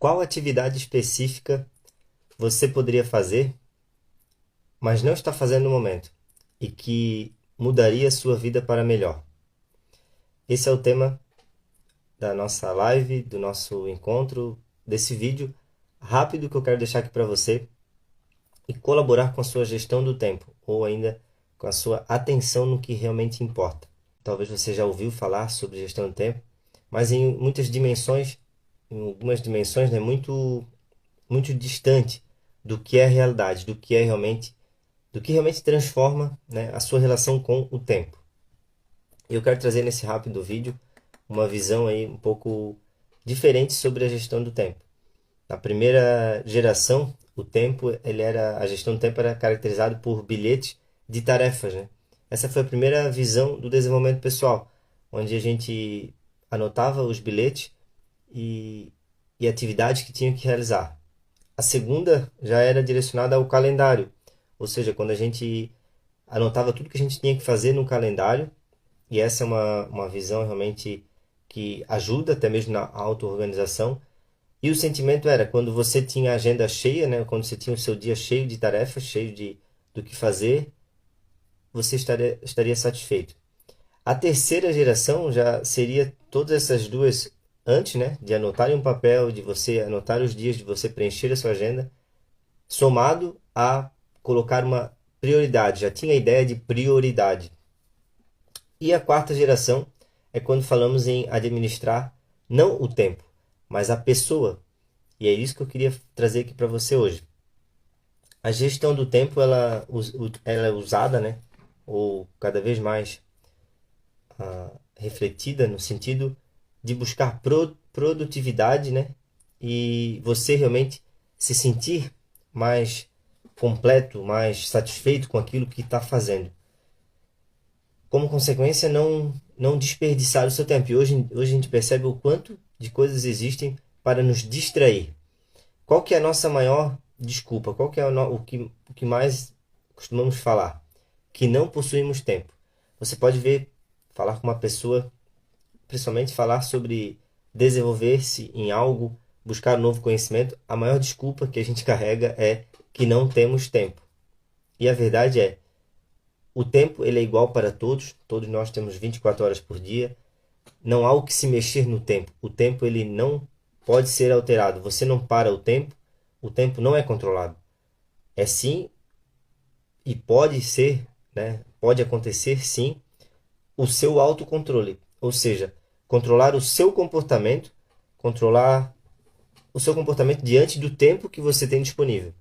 Qual atividade específica você poderia fazer, mas não está fazendo no momento, e que mudaria a sua vida para melhor? Esse é o tema da nossa live, do nosso encontro, desse vídeo rápido que eu quero deixar aqui para você e colaborar com a sua gestão do tempo, ou ainda com a sua atenção no que realmente importa. Talvez você já ouviu falar sobre gestão do tempo, mas em muitas dimensões, em algumas dimensões, né, muito distante do que é a realidade, do que realmente transforma, né, a sua relação com o tempo. Eu quero trazer nesse rápido vídeo uma visão aí um pouco diferente sobre a gestão do tempo. Na primeira geração, a gestão do tempo era caracterizado por bilhetes de tarefas, né? Essa foi a primeira visão do desenvolvimento pessoal, onde a gente anotava os bilhetes e atividades que tinha que realizar. A segunda já era direcionada ao calendário, ou seja, quando a gente anotava tudo que a gente tinha que fazer no calendário, e essa é uma visão realmente que ajuda até mesmo na auto-organização. E o sentimento era quando você tinha a agenda cheia, né, quando você tinha o seu dia cheio de tarefas, do que fazer, você estaria satisfeito. A terceira geração já seria todas essas duas antes, né, de anotar em um papel, de você anotar os dias, de você preencher a sua agenda, somado a colocar uma prioridade, já tinha a ideia de prioridade. E a quarta geração é quando falamos em administrar não o tempo, mas a pessoa. E é isso que eu queria trazer aqui para você hoje. A gestão do tempo ela é usada, né, ou cada vez mais refletida no sentido de buscar produtividade, né, e você realmente se sentir mais completo, mais satisfeito com aquilo que está fazendo. Como consequência, não desperdiçar o seu tempo. E hoje a gente percebe o quanto de coisas existem para nos distrair. Qual que é a nossa maior desculpa? Qual que é o que mais costumamos falar? Que não possuímos tempo. Você pode ver, falar com uma pessoa, principalmente falar sobre desenvolver-se em algo, buscar um novo conhecimento. A maior desculpa que a gente carrega é que não temos tempo. E a verdade é, o tempo ele é igual para todos. Todos nós temos 24 horas por dia. Não há o que se mexer no tempo. O tempo ele não pode ser alterado. Você não para o tempo não é controlado. É sim, e pode ser, né? Pode acontecer sim, o seu autocontrole. Ou seja, controlar controlar o seu comportamento diante do tempo que você tem disponível.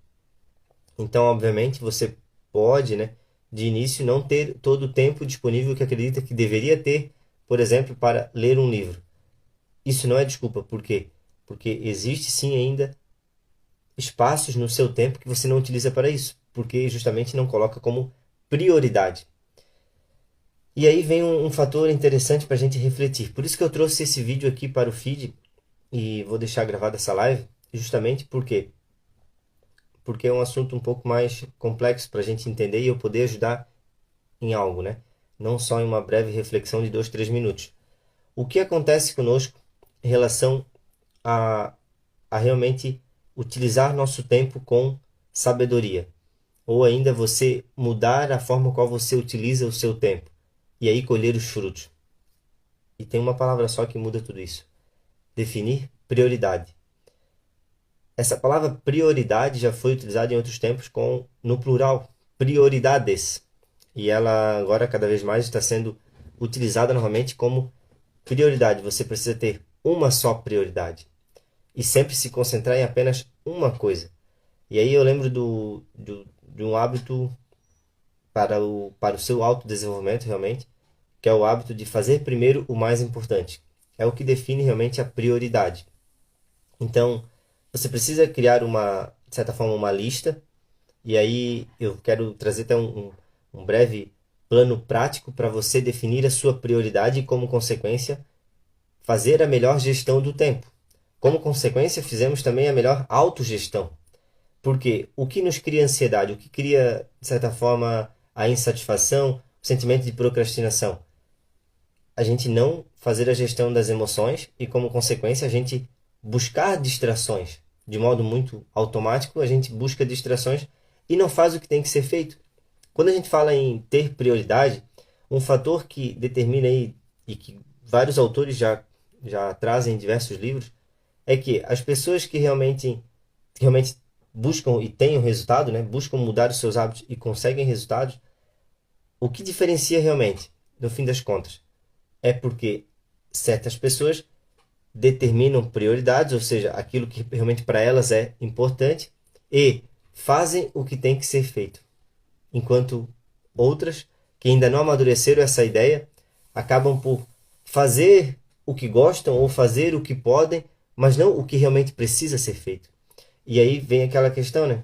Então, obviamente, você pode, né, de início, não ter todo o tempo disponível que acredita que deveria ter, por exemplo, para ler um livro. Isso não é desculpa. Por quê? Porque existe sim ainda espaços no seu tempo que você não utiliza para isso, porque justamente não coloca como prioridade. E aí vem um fator interessante para a gente refletir. Por isso que eu trouxe esse vídeo aqui para o feed e vou deixar gravada essa live, justamente porque é um assunto um pouco mais complexo para a gente entender e eu poder ajudar em algo, né? Não só em uma breve reflexão de 2, 3 minutos. O que acontece conosco em relação a, a realmente utilizar nosso tempo com sabedoria? Ou ainda você mudar a forma qual você utiliza o seu tempo e aí colher os frutos. E tem uma palavra só que muda tudo isso. Definir prioridade. Essa palavra prioridade já foi utilizada em outros tempos no plural, prioridades. E ela agora cada vez mais está sendo utilizada novamente como prioridade. Você precisa ter uma só prioridade. E sempre se concentrar em apenas uma coisa. E aí eu lembro de um hábito para o seu autodesenvolvimento realmente, que é o hábito de fazer primeiro o mais importante. É o que define realmente a prioridade. Então, você precisa criar de certa forma, uma lista. E aí eu quero trazer até um breve plano prático para você definir a sua prioridade e, como consequência, fazer a melhor gestão do tempo. Como consequência, fizemos também a melhor autogestão. Porque o que nos cria ansiedade, o que cria, de certa forma, a insatisfação, o sentimento de procrastinação? A gente não fazer a gestão das emoções e, como consequência, a gente buscar distrações. De modo muito automático, a gente busca distrações e não faz o que tem que ser feito. Quando a gente fala em ter prioridade, um fator que determina aí, e que vários autores já trazem em diversos livros, é que as pessoas que realmente buscam e têm o resultado, né? Buscam mudar os seus hábitos e conseguem resultados, o que diferencia realmente, no fim das contas, é porque certas pessoas determinam prioridades, ou seja, aquilo que realmente para elas é importante, e fazem o que tem que ser feito. Enquanto outras, que ainda não amadureceram essa ideia, acabam por fazer o que gostam ou fazer o que podem, mas não o que realmente precisa ser feito. E aí vem aquela questão, né?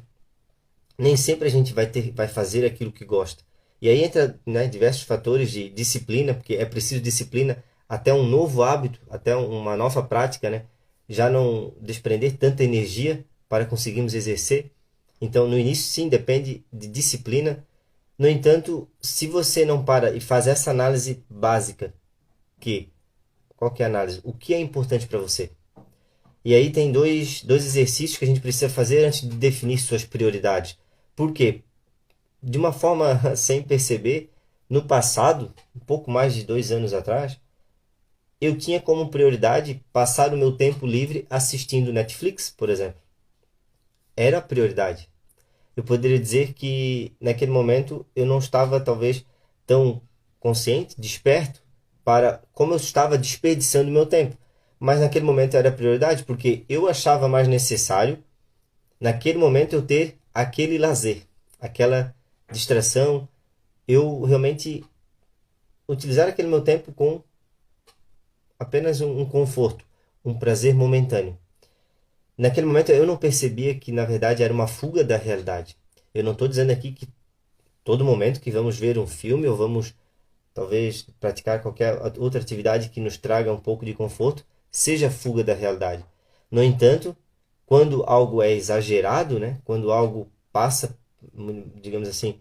Nem sempre a gente vai fazer aquilo que gosta. E aí entra, né, diversos fatores de disciplina, porque é preciso disciplina até um novo hábito, até uma nova prática, né? Já não desprender tanta energia para conseguirmos exercer. Então, no início, sim, depende de disciplina. No entanto, se você não para e faz essa análise básica, que qual que é a análise? O que é importante para você? E aí tem dois exercícios que a gente precisa fazer antes de definir suas prioridades. Por quê? De uma forma sem perceber, no passado, um pouco mais de 2 anos atrás, eu tinha como prioridade passar o meu tempo livre assistindo Netflix, por exemplo. Era a prioridade. Eu poderia dizer que naquele momento eu não estava talvez tão consciente, desperto, para como eu estava desperdiçando meu tempo. Mas naquele momento era prioridade porque eu achava mais necessário, naquele momento, eu ter aquele lazer, aquela distração, eu realmente utilizar aquele meu tempo com apenas um conforto, um prazer momentâneo. Naquele momento eu não percebia que na verdade era uma fuga da realidade. Eu não estou dizendo aqui que todo momento que vamos ver um filme ou vamos talvez praticar qualquer outra atividade que nos traga um pouco de conforto seja fuga da realidade. No entanto, quando algo é exagerado, né? Quando algo passa, digamos assim,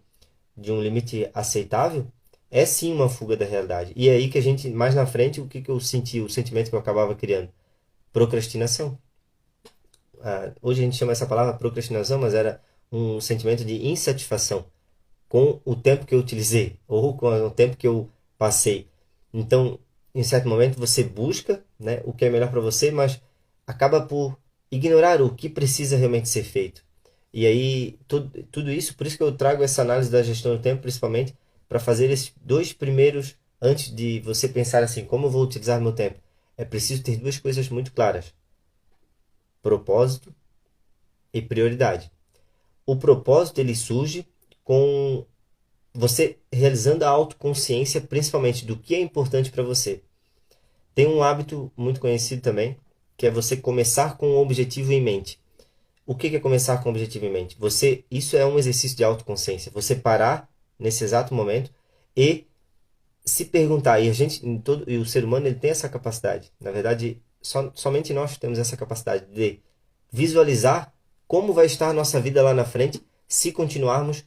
de um limite aceitável, é sim uma fuga da realidade. E é aí que a gente, mais na frente, o que que eu senti, o sentimento que eu acabava criando? Procrastinação. Hoje a gente chama essa palavra procrastinação, mas era um sentimento de insatisfação com o tempo que eu utilizei ou com o tempo que eu passei. Então, em certo momento, você busca, né, o que é melhor para você, mas acaba por ignorar o que precisa realmente ser feito. E aí, tudo isso, por isso que eu trago essa análise da gestão do tempo, principalmente para fazer esses dois primeiros, antes de você pensar assim, como eu vou utilizar meu tempo? É preciso ter duas coisas muito claras: propósito e prioridade. O propósito ele surge com você realizando a autoconsciência, principalmente do que é importante para você. Tem um hábito muito conhecido também, que é você começar com um objetivo em mente. O que é começar com um objetivo em mente? Isso é um exercício de autoconsciência. Você parar nesse exato momento e se perguntar. E a gente, e o ser humano, ele tem essa capacidade. Na verdade, somente nós temos essa capacidade de visualizar como vai estar a nossa vida lá na frente se continuarmos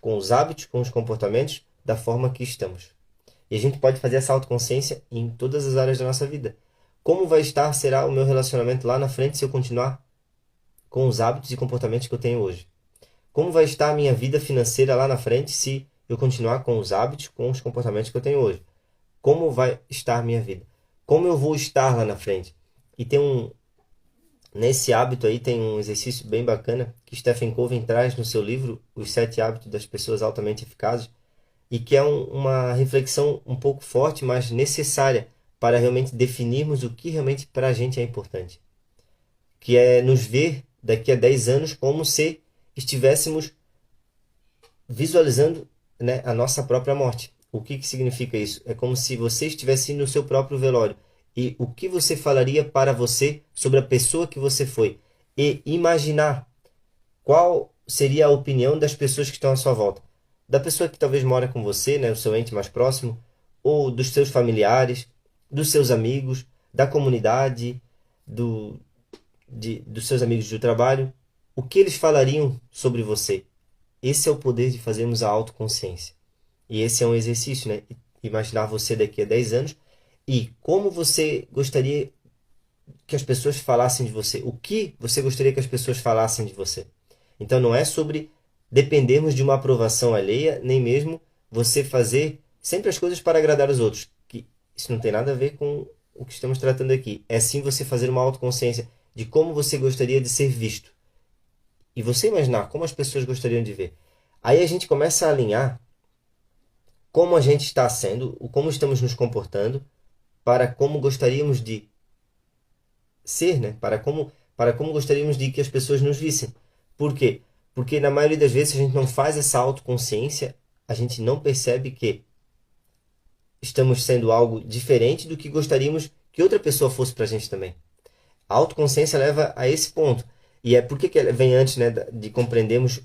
com os hábitos, com os comportamentos da forma que estamos. E a gente pode fazer essa autoconsciência em todas as áreas da nossa vida. Como será o meu relacionamento lá na frente se eu continuar com os hábitos e comportamentos que eu tenho hoje? Como vai estar a minha vida financeira lá na frente se eu continuar com os hábitos, com os comportamentos que eu tenho hoje? Como vai estar a minha vida? Como eu vou estar lá na frente? E nesse hábito aí tem um exercício bem bacana que Stephen Covey traz no seu livro Os 7 Hábitos das Pessoas Altamente Eficazes, e que é uma reflexão um pouco forte, mas necessária para realmente definirmos o que realmente para a gente é importante. Que é nos ver daqui a 10 anos como se estivéssemos visualizando, né, a nossa própria morte. O que significa isso? É como se você estivesse no seu próprio velório. E o que você falaria para você sobre a pessoa que você foi? E imaginar qual seria a opinião das pessoas que estão à sua volta. Da pessoa que talvez mora com você, né, o seu ente mais próximo, ou dos seus familiares, dos seus amigos, da comunidade, dos seus amigos do trabalho. O que eles falariam sobre você? Esse é o poder de fazermos a autoconsciência. E esse é um exercício, né? Imaginar você daqui a 10 anos e como você gostaria que as pessoas falassem de você, o que você gostaria que as pessoas falassem de você. Então não é sobre dependermos de uma aprovação alheia, nem mesmo você fazer sempre as coisas para agradar os outros, que isso não tem nada a ver com o que estamos tratando aqui. É sim você fazer uma autoconsciência de como você gostaria de ser visto. E você imaginar como as pessoas gostariam de ver. Aí a gente começa a alinhar como a gente está sendo, como estamos nos comportando, para como gostaríamos de ser, né? Para como gostaríamos de que as pessoas nos vissem. Por quê? Porque na maioria das vezes, se a gente não faz essa autoconsciência, a gente não percebe que estamos sendo algo diferente do que gostaríamos que outra pessoa fosse para a gente também. A autoconsciência leva a esse ponto. E é por que ela vem antes, né, de compreendermos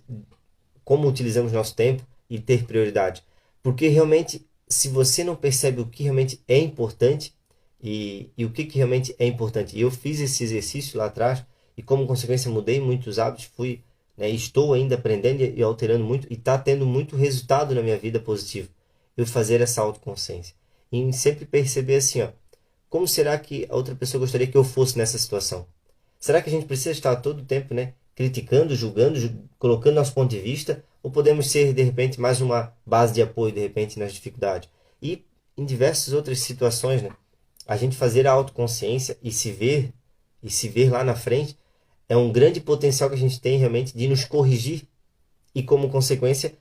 como utilizamos nosso tempo e ter prioridade. Porque realmente, se você não percebe o que realmente é importante e o que realmente é importante. E eu fiz esse exercício lá atrás e como consequência mudei muitos hábitos, fui, né, estou ainda aprendendo e alterando muito e está tendo muito resultado na minha vida positivo. Eu fazer essa autoconsciência. E sempre perceber assim, ó, como será que a outra pessoa gostaria que eu fosse nessa situação? Será que a gente precisa estar todo o tempo, né, criticando, julgando, colocando nosso ponto de vista? Ou podemos ser, de repente, mais uma base de apoio, de repente, nas dificuldades? E em diversas outras situações, né, a gente fazer a autoconsciência e se ver lá na frente, é um grande potencial que a gente tem realmente de nos corrigir e, como consequência,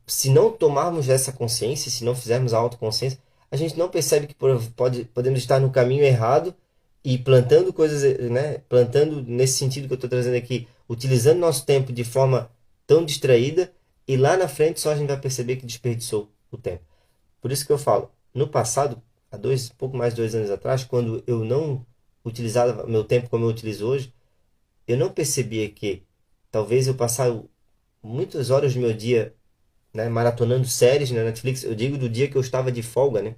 se não tomarmos essa consciência, se não fizermos a autoconsciência, a gente não percebe que podemos estar no caminho errado e plantando coisas, né? Plantando nesse sentido que eu estou trazendo aqui, utilizando nosso tempo de forma tão distraída e lá na frente só a gente vai perceber que desperdiçou o tempo. Por isso que eu falo, no passado, pouco mais de 2 anos atrás, quando eu não utilizava meu tempo como eu utilizo hoje, eu não percebia que talvez eu passar muitas horas do meu dia, né, maratonando séries na Netflix, eu digo do dia que eu estava de folga, né?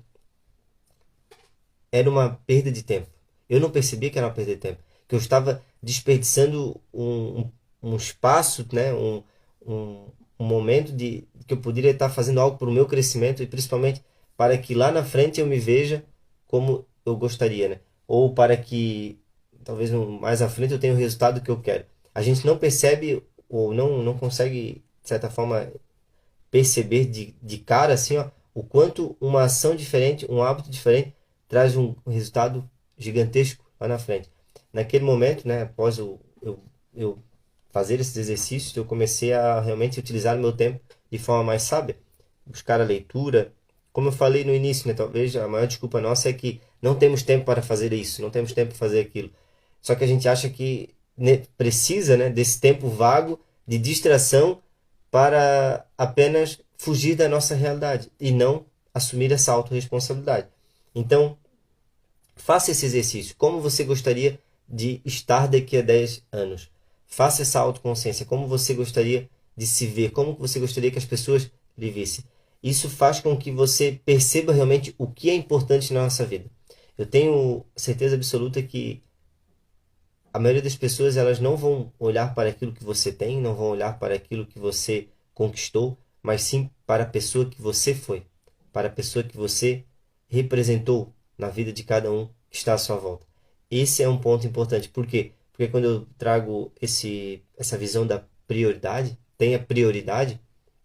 Era uma perda de tempo. Eu não percebia que era uma perda de tempo, que eu estava desperdiçando um espaço, né, um, um momento de que eu poderia estar fazendo algo para o meu crescimento e principalmente para que lá na frente eu me veja como eu gostaria, né? Ou para que talvez mais à frente eu tenha o resultado que eu quero. A gente não percebe ou não consegue, de certa forma, perceber de cara assim, ó, o quanto uma ação diferente, um hábito diferente, traz um resultado gigantesco lá na frente. Naquele momento, né, após eu fazer esses exercícios, eu comecei a realmente utilizar o meu tempo de forma mais sábia, buscar a leitura. Como eu falei no início, né, talvez a maior desculpa nossa é que não temos tempo para fazer isso, não temos tempo para fazer aquilo. Só que a gente acha que, né, precisa, né, desse tempo vago de distração para apenas fugir da nossa realidade e não assumir essa autorresponsabilidade. Então, faça esse exercício. Como você gostaria de estar daqui a 10 anos? Faça essa autoconsciência. Como você gostaria de se ver? Como você gostaria que as pessoas lhe vissem? Isso faz com que você perceba realmente o que é importante na nossa vida. Eu tenho certeza absoluta que a maioria das pessoas elas não vão olhar para aquilo que você tem, não vão olhar para aquilo que você conquistou, mas sim para a pessoa que você foi, para a pessoa que você representou na vida de cada um que está à sua volta. Esse é um ponto importante. Por quê? Porque quando eu trago essa visão da prioridade, tenha prioridade,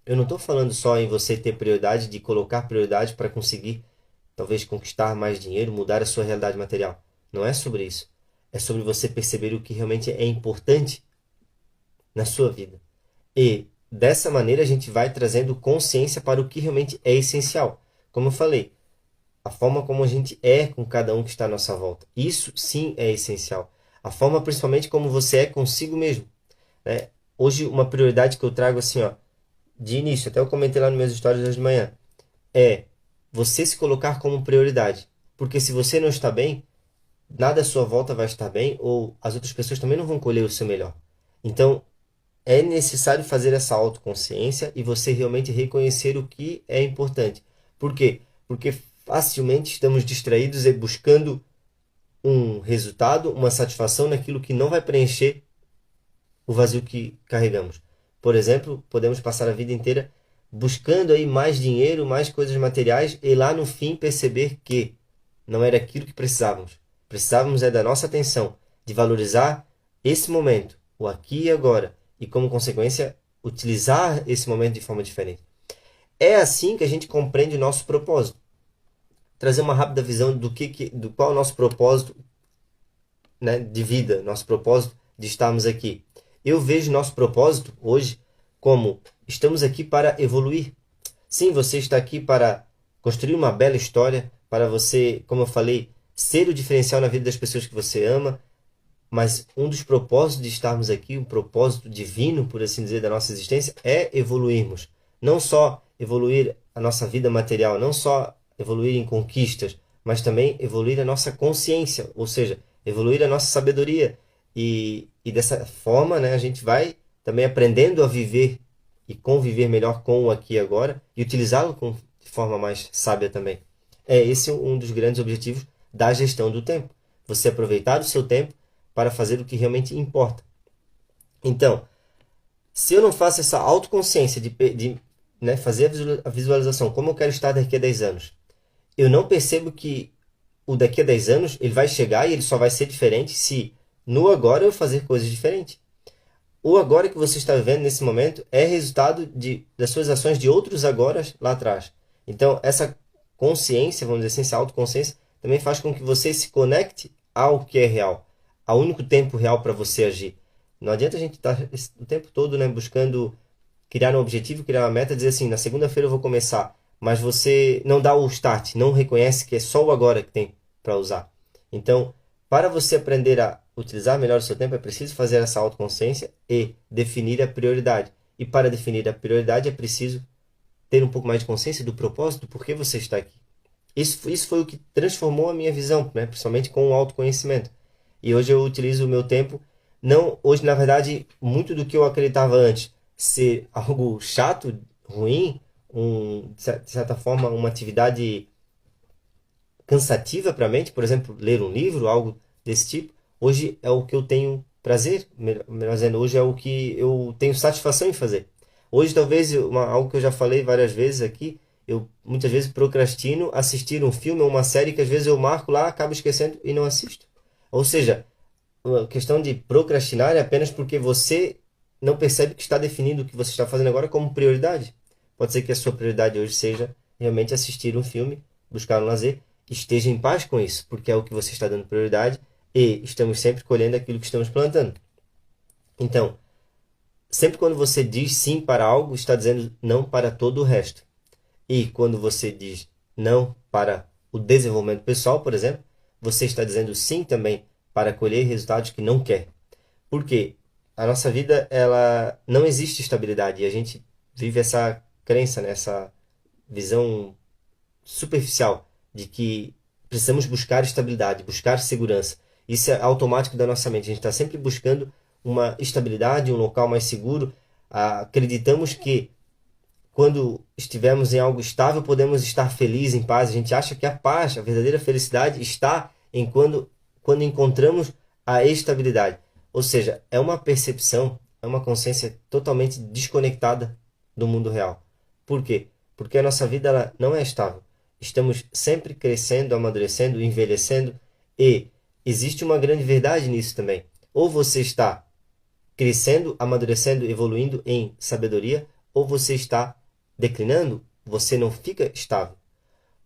eu não estou falando só em você ter prioridade, de colocar prioridade para conseguir, talvez, conquistar mais dinheiro, mudar a sua realidade material. Não é sobre isso. É sobre você perceber o que realmente é importante na sua vida. E dessa maneira a gente vai trazendo consciência para o que realmente é essencial. Como eu falei, a forma como a gente é com cada um que está à nossa volta. Isso sim é essencial. A forma principalmente como você é consigo mesmo, né? Hoje uma prioridade que eu trago assim, ó, de início, até eu comentei lá nos meus stories hoje de manhã, é você se colocar como prioridade. Porque se você não está bem, nada à sua volta vai estar bem ou as outras pessoas também não vão colher o seu melhor. Então, é necessário fazer essa autoconsciência e você realmente reconhecer o que é importante. Por quê? Porque facilmente estamos distraídos e buscando um resultado, uma satisfação naquilo que não vai preencher o vazio que carregamos. Por exemplo, podemos passar a vida inteira buscando aí mais dinheiro, mais coisas materiais e lá no fim perceber que não era aquilo que precisávamos. Precisávamos da nossa atenção, de valorizar esse momento, o aqui e agora, e como consequência, utilizar esse momento de forma diferente. É assim que a gente compreende o nosso propósito. Trazer uma rápida visão do qual é o nosso propósito, né, de vida, nosso propósito de estarmos aqui. Eu vejo nosso propósito hoje como estamos aqui para evoluir. Sim, você está aqui para construir uma bela história, para você, como eu falei, ser o diferencial na vida das pessoas que você ama, mas um dos propósitos de estarmos aqui, um propósito divino, por assim dizer, da nossa existência, é evoluirmos. Não só evoluir a nossa vida material, não só evoluir em conquistas, mas também evoluir a nossa consciência, ou seja, evoluir a nossa sabedoria. E dessa forma, né, a gente vai também aprendendo a viver e conviver melhor com o aqui e agora e utilizá-lo de forma mais sábia também. É esse um dos grandes objetivos da gestão do tempo. Você aproveitar o seu tempo para fazer o que realmente importa. Então, se eu não faço essa autoconsciência de né, fazer a visualização, como eu quero estar daqui a 10 anos, eu não percebo que o daqui a 10 anos ele vai chegar e ele só vai ser diferente se no agora eu fazer coisas diferentes. O agora que você está vivendo nesse momento é resultado das suas ações de outros agoras lá atrás. Então, essa consciência, vamos dizer assim, essa autoconsciência, também faz com que você se conecte ao que é real, ao único tempo real para você agir. Não adianta a gente estar o tempo todo, né, buscando criar um objetivo, criar uma meta, dizer assim, na segunda-feira eu vou começar, mas você não dá o start, não reconhece que é só o agora que tem para usar. Então, para você aprender a utilizar melhor o seu tempo, é preciso fazer essa autoconsciência e definir a prioridade. E para definir a prioridade, é preciso ter um pouco mais de consciência do propósito, do porquê você está aqui. Isso foi o que transformou a minha visão, né? Principalmente com o autoconhecimento. E hoje eu utilizo o meu tempo, não hoje, na verdade, muito do que eu acreditava antes ser algo chato, ruim, de certa forma, uma atividade cansativa para a mente, por exemplo, ler um livro, algo desse tipo, hoje é o que eu tenho prazer, melhor dizendo, hoje é o que eu tenho satisfação em fazer. Hoje, talvez, algo que eu já falei várias vezes aqui, eu muitas vezes procrastino assistir um filme ou uma série que às vezes eu marco lá, acabo esquecendo e não assisto. Ou seja, a questão de procrastinar é apenas porque você não percebe que está definindo o que você está fazendo agora como prioridade. Pode ser que a sua prioridade hoje seja realmente assistir um filme, buscar um lazer, esteja em paz com isso, porque é o que você está dando prioridade e estamos sempre colhendo aquilo que estamos plantando. Então, sempre quando você diz sim para algo, está dizendo não para todo o resto. E quando você diz não para o desenvolvimento pessoal, por exemplo, você está dizendo sim também para colher resultados que não quer. Porque a nossa vida, ela não existe estabilidade e a gente vive essa crença, né? Essa visão superficial de que precisamos buscar estabilidade, buscar segurança. Isso é automático da nossa mente. A gente está sempre buscando uma estabilidade, um local mais seguro. Acreditamos que quando estivermos em algo estável, podemos estar felizes, em paz. A gente acha que a paz, a verdadeira felicidade está em quando encontramos a estabilidade. Ou seja, é uma percepção, é uma consciência totalmente desconectada do mundo real. Por quê? Porque a nossa vida ela não é estável. Estamos sempre crescendo, amadurecendo, envelhecendo e existe uma grande verdade nisso também. Ou você está crescendo, amadurecendo, evoluindo em sabedoria, ou você está declinando, você não fica estável.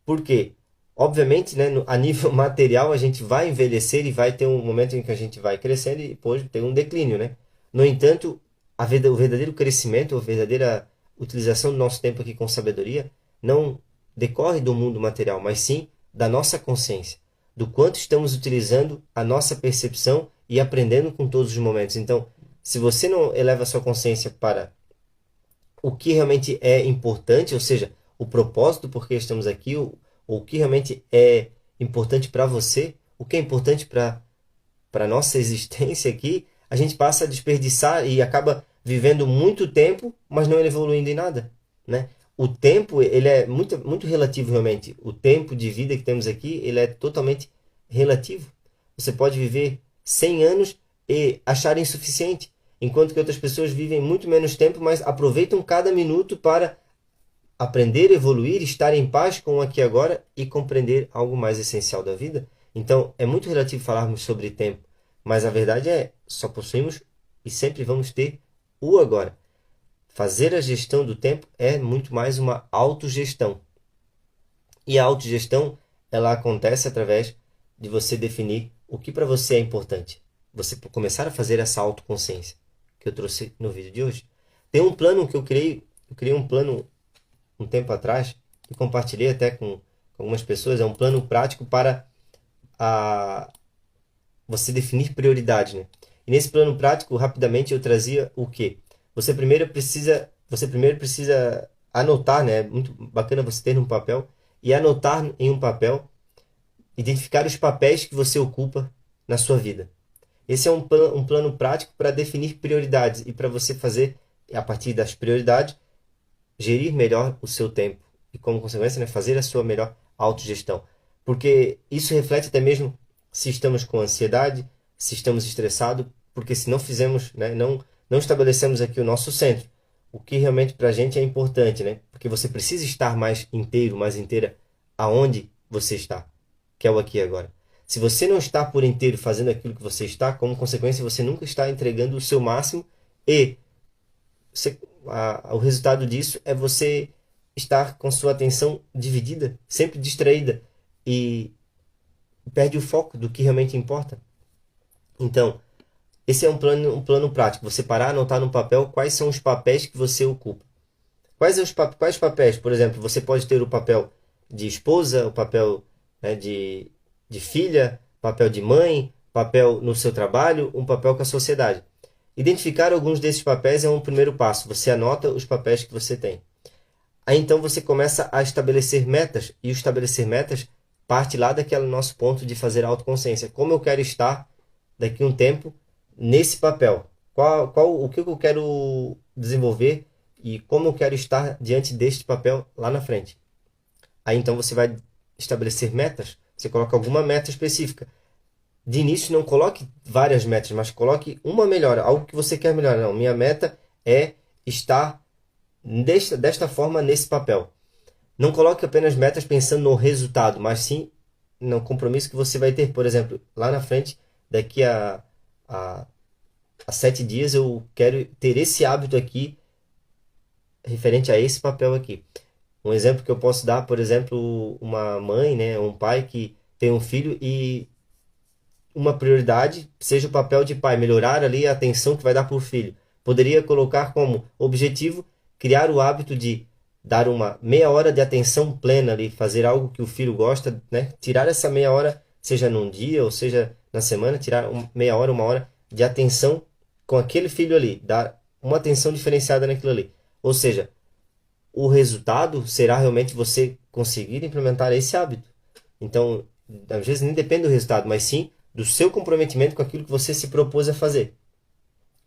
Por quê? Obviamente, né, a nível material, a gente vai envelhecer e vai ter um momento em que a gente vai crescendo e depois tem um declínio, né? No entanto, o verdadeiro crescimento, a verdadeira utilização do nosso tempo aqui com sabedoria não decorre do mundo material, mas sim da nossa consciência, do quanto estamos utilizando a nossa percepção e aprendendo com todos os momentos. Então, se você não eleva a sua consciência para o que realmente é importante, ou seja, o propósito por que estamos aqui, o que realmente é importante para você, o que é importante para a nossa existência aqui, a gente passa a desperdiçar e acaba vivendo muito tempo, mas não evoluindo em nada, né? O tempo, ele é muito, muito relativo realmente. O tempo de vida que temos aqui, ele é totalmente relativo. Você pode viver 100 anos e achar insuficiente, enquanto que outras pessoas vivem muito menos tempo, mas aproveitam cada minuto para aprender, evoluir, estar em paz com o aqui e agora e compreender algo mais essencial da vida, Então, é muito relativo falarmos sobre tempo, mas a verdade é, só possuímos e sempre vamos ter o agora. Fazer a gestão do tempo é muito mais uma autogestão. E a autogestão, ela acontece através de você definir o que para você é importante. Você começar a fazer essa autoconsciência que eu trouxe no vídeo de hoje. Tem um plano que eu criei um plano um tempo atrás e compartilhei até com algumas pessoas. É um plano prático para a, você definir prioridades, né? E nesse plano prático, rapidamente eu trazia o quê? Você primeiro precisa anotar, né? É muito bacana você ter um papel e anotar em um papel, identificar os papéis que você ocupa na sua vida. Esse é um plano prático para definir prioridades e para você fazer, a partir das prioridades, gerir melhor o seu tempo e, como consequência, né, fazer a sua melhor autogestão. Porque isso reflete até mesmo se estamos com ansiedade, se estamos estressados, porque se não fizemos, né, não estabelecemos aqui o nosso centro, o que realmente para a gente é importante, né? Porque você precisa estar mais inteiro, mais inteira aonde você está, que é o aqui e agora. Se você não está por inteiro fazendo aquilo que você está, como consequência, você nunca está entregando o seu máximo e você, o resultado disso é você estar com sua atenção dividida, sempre distraída e perde o foco do que realmente importa. Então, esse é um plano prático. Você parar, anotar no papel quais são os papéis que você ocupa. Quais papéis? Por exemplo, você pode ter o papel de esposa, o papel, né, de filha, papel de mãe, papel no seu trabalho, um papel com a sociedade. Identificar alguns desses papéis é um primeiro passo. Você anota os papéis que você tem. Aí então você começa a estabelecer metas, e o estabelecer metas parte lá daquele nosso ponto de fazer autoconsciência. Como eu quero estar daqui a um tempo nesse papel? O que eu quero desenvolver e como eu quero estar diante deste papel lá na frente? Aí então você vai estabelecer metas, você coloca alguma meta específica. De início, não coloque várias metas, mas coloque uma melhora, algo que você quer melhorar. Não, minha meta é estar desta forma nesse papel. Não coloque apenas metas pensando no resultado, mas sim no compromisso que você vai ter. Por exemplo, lá na frente, daqui a, a 7 dias, eu quero ter esse hábito aqui referente a esse papel aqui. Um exemplo que eu posso dar, por exemplo, uma mãe, né, um pai que tem um filho e uma prioridade seja o papel de pai, melhorar ali a atenção que vai dar para o filho. Poderia colocar como objetivo criar o hábito de dar uma meia hora de atenção plena ali, fazer algo que o filho gosta, né? Tirar essa meia hora, seja num dia ou seja na semana, tirar meia hora, uma hora de atenção com aquele filho ali, dar uma atenção diferenciada naquilo ali. Ou seja, o resultado será realmente você conseguir implementar esse hábito. Então, às vezes nem depende do resultado, mas sim do seu comprometimento com aquilo que você se propôs a fazer.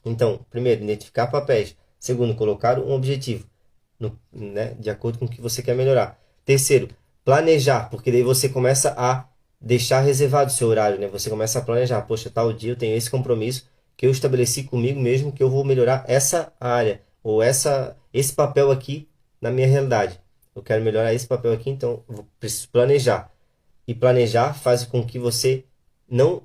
Então, primeiro, identificar papéis. Segundo, colocar um objetivo, né, de acordo com o que você quer melhorar. Terceiro, planejar, porque daí você começa a deixar reservado o seu horário, né? Você começa a planejar, poxa, tal dia eu tenho esse compromisso que eu estabeleci comigo mesmo que eu vou melhorar essa área ou esse papel aqui na minha realidade. Eu quero melhorar esse papel aqui, então eu preciso planejar. E planejar faz com que você não,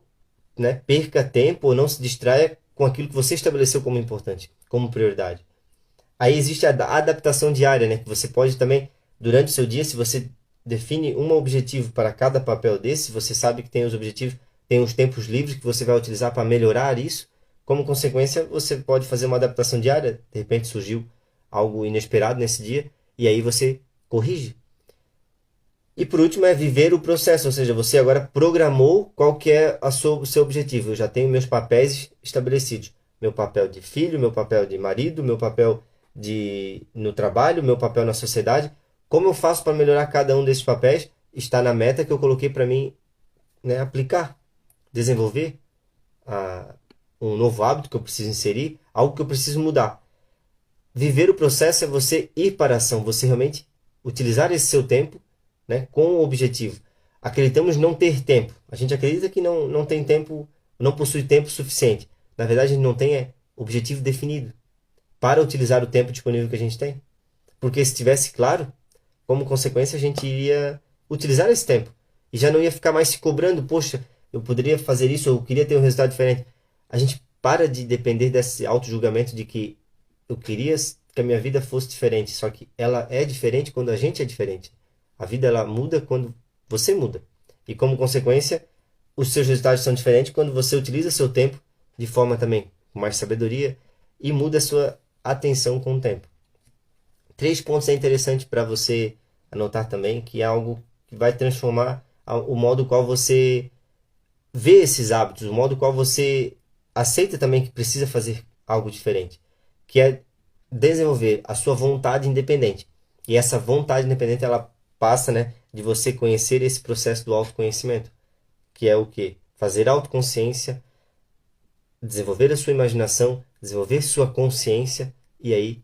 né, perca tempo ou não se distraia com aquilo que você estabeleceu como importante, como prioridade. Aí existe a adaptação diária, né, que você pode também, durante o seu dia, se você define um objetivo para cada papel desse, você sabe que tem os objetivos, tem os tempos livres que você vai utilizar para melhorar isso. Como consequência, você pode fazer uma adaptação diária. De repente surgiu algo inesperado nesse dia, e aí você corrige. E por último é viver o processo, ou seja, você agora programou qual que é o seu objetivo. Eu já tenho meus papéis estabelecidos. Meu papel de filho, meu papel de marido, meu papel no trabalho, meu papel na sociedade. Como eu faço para melhorar cada um desses papéis? Está na meta que eu coloquei para mim, né, aplicar, desenvolver um novo hábito que eu preciso inserir, algo que eu preciso mudar. Viver o processo é você ir para a ação, você realmente utilizar esse seu tempo, né, com o objetivo. Acreditamos não ter tempo. A gente acredita que não tem tempo, não possui tempo suficiente. Na verdade, a gente não tem objetivo definido para utilizar o tempo disponível que a gente tem. Porque se tivesse claro, como consequência, a gente iria utilizar esse tempo. e já não ia ficar mais se cobrando, poxa, eu poderia fazer isso, eu queria ter um resultado diferente. A gente para de depender desse auto-julgamento de que eu queria que a minha vida fosse diferente, só que ela é diferente quando a gente é diferente. A vida ela muda quando você muda. E como consequência, os seus resultados são diferentes quando você utiliza seu tempo de forma também com mais sabedoria e muda a sua atenção com o tempo. 3 pontos é interessante para você anotar também, que é algo que vai transformar o modo qual você vê esses hábitos, o modo qual você aceita também que precisa fazer algo diferente, que é desenvolver a sua vontade independente. E essa vontade independente ela passa, né, de você conhecer esse processo do autoconhecimento, que é o quê? Fazer autoconsciência, desenvolver a sua imaginação, desenvolver sua consciência e aí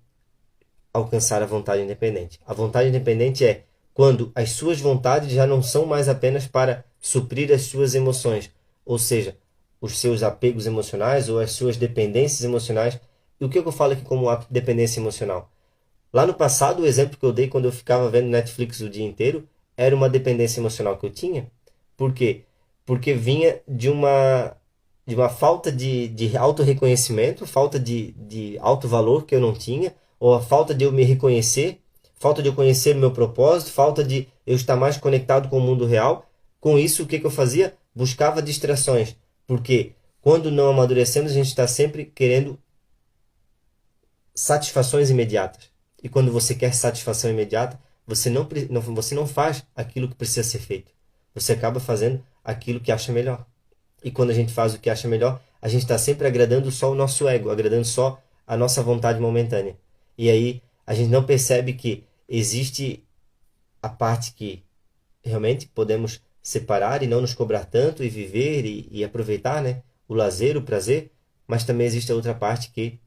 alcançar a vontade independente. A vontade independente é quando as suas vontades já não são mais apenas para suprir as suas emoções, ou seja, os seus apegos emocionais ou as suas dependências emocionais. E o que eu falo aqui como dependência emocional? Lá no passado, o exemplo que eu dei quando eu ficava vendo Netflix o dia inteiro era uma dependência emocional que eu tinha. Por quê? Porque vinha de uma falta de autorreconhecimento, falta de autovalor que eu não tinha, ou a falta de eu me reconhecer, falta de eu conhecer o meu propósito, falta de eu estar mais conectado com o mundo real. Com isso, o que eu fazia? Buscava distrações. Porque quando não amadurecemos, a gente está sempre querendo satisfações imediatas. E quando você quer satisfação imediata, você não faz aquilo que precisa ser feito. Você acaba fazendo aquilo que acha melhor. E quando a gente faz o que acha melhor, a gente está sempre agradando só o nosso ego, agradando só a nossa vontade momentânea. E aí a gente não percebe que existe a parte que realmente podemos separar e não nos cobrar tanto e viver e aproveitar, né, o lazer, o prazer, mas também existe a outra parte que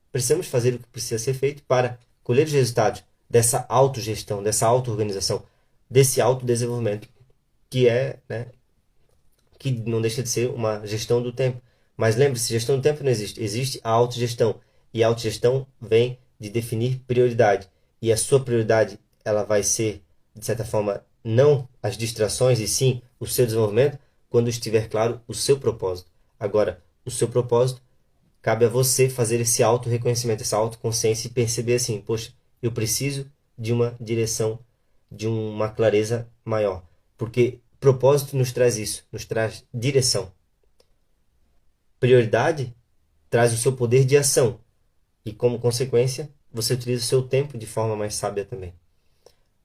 precisamos fazer o que precisa ser feito para colher os resultados dessa autogestão, dessa auto-organização, desse autodesenvolvimento, que é, né, que não deixa de ser uma gestão do tempo. Mas lembre-se, gestão do tempo não existe. Existe a autogestão. E a autogestão vem de definir prioridade. E a sua prioridade, ela vai ser, de certa forma, não as distrações, e sim o seu desenvolvimento, quando estiver claro o seu propósito. Agora, o seu propósito, cabe a você fazer esse auto-reconhecimento, essa autoconsciência e perceber assim, poxa, eu preciso de uma direção, de uma clareza maior. Porque propósito nos traz isso, nos traz direção. Prioridade traz o seu poder de ação. E como consequência, você utiliza o seu tempo de forma mais sábia também.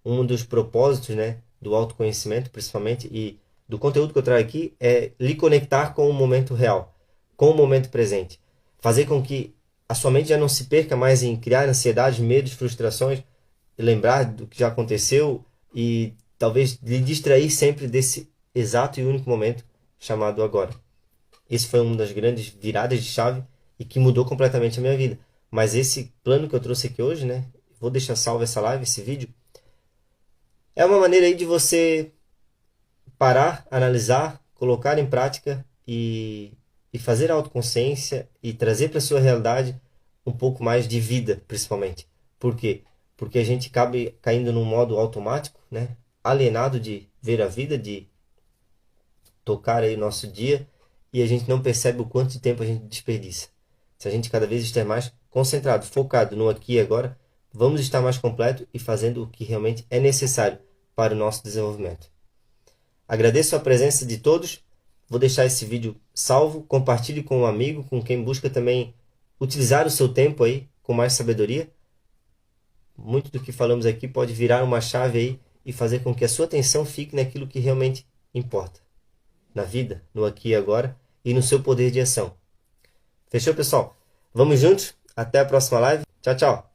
Um dos propósitos, né, do autoconhecimento, principalmente, e do conteúdo que eu trago aqui, é lhe conectar com o momento real, com o momento presente. Fazer com que a sua mente já não se perca mais em criar ansiedades, medos, frustrações, e lembrar do que já aconteceu e talvez lhe distrair sempre desse exato e único momento chamado agora. Esse foi uma das grandes viradas de chave e que mudou completamente a minha vida. Mas esse plano que eu trouxe aqui hoje, né? Vou deixar salvo essa live, esse vídeo. É uma maneira aí de você parar, analisar, colocar em prática e fazer a autoconsciência e trazer para a sua realidade um pouco mais de vida, principalmente. Por quê? Porque a gente acaba caindo num modo automático, né? Alienado de ver a vida, de tocar aí o nosso dia e a gente não percebe o quanto de tempo a gente desperdiça. Se a gente cada vez estiver mais concentrado, focado no aqui e agora, vamos estar mais completo e fazendo o que realmente é necessário para o nosso desenvolvimento. Agradeço a presença de todos. Vou deixar esse vídeo salvo. Compartilhe com um amigo, com quem busca também utilizar o seu tempo aí com mais sabedoria. Muito do que falamos aqui pode virar uma chave aí e fazer com que a sua atenção fique naquilo que realmente importa. Na vida, no aqui e agora e no seu poder de ação. Fechou, pessoal? Vamos juntos? Até a próxima live. Tchau, tchau!